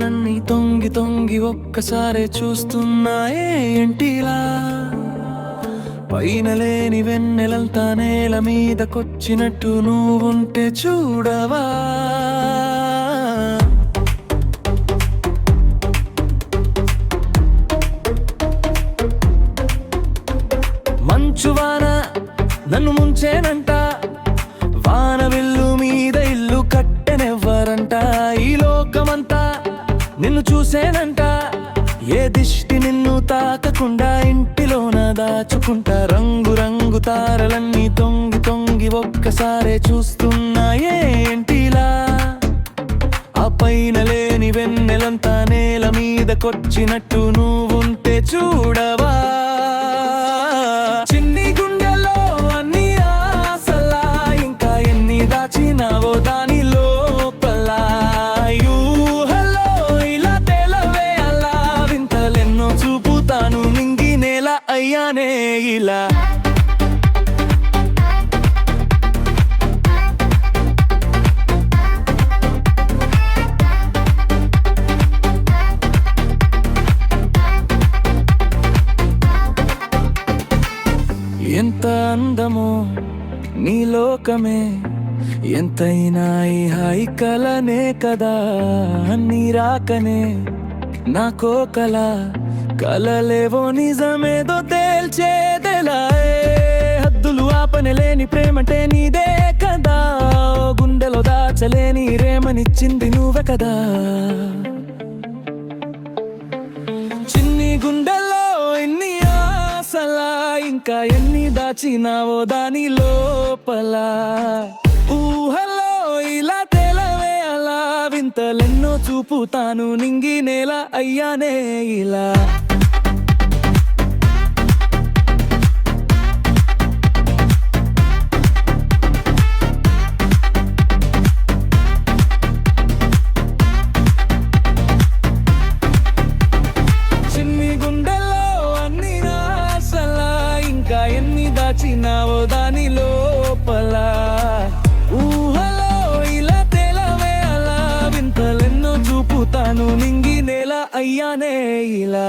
తారలన్నీ తొంగి తొంగి ఒక్కసారే చూస్తున్నాయే ఏంటిలా పైన లేని వెన్నెలంతా నేల మీదకొచ్చినట్టు నువ్వుంటే చూడవా మంచువాన నన్ను ముంచేనంట వాన విల్లు మీద ఇల్లు కట్టెనెవ్వరంట ఈ లోకమంతా నిన్ను చూసేనంట ఏ దిష్టి నిన్ను తాకకుండా ఇంటిలోన దాచుకుంటా రంగు రంగు తారలన్నీ తొంగి తొంగి ఒక్కసారే చూస్తున్నాయే ఏంటిలా ఆ పైన లేని వెన్నెలంతా నేల మీదకొచ్చినట్టు నువ్వుంటే చూడవా చిన్ని గుండెలో అన్ని ఆశలా ఇంకా ఎన్ని దాచినావో దాని లోపల యూహలో ఇలా తెలవే అలా వింతలెన్నో చూపుతాను నింగి నేల అయ్యానే ఇలా ఎంత అందమో నీ లోకమే ఎంతైనా ఈ హాయి కలనే కదా నీ రాకనే నాకో కల కలలేవో నిజమేదో తేల్చేదెలా హద్దులు ఆపనలేని ప్రేమంటే నీదే కదా గుండెలో దాచలేని రేమనిచ్చింది నువ్వే కదా చిన్ని గుండెలో ఇన్ని ఆశలా ఇంకా ఎన్ని దాచినావో దాని లోపల ఊహలో ఇలా తెలవే అలా వింతలెన్నో చూపుతాను నింగి నేల అయ్యానే ఇలా ఎన్ని దాచినావో దాని లోపల ఊహలో ఇలా తెలవే అలా వింతలెన్నో చూపుతాను నింగి నేల అయ్యానే ఇలా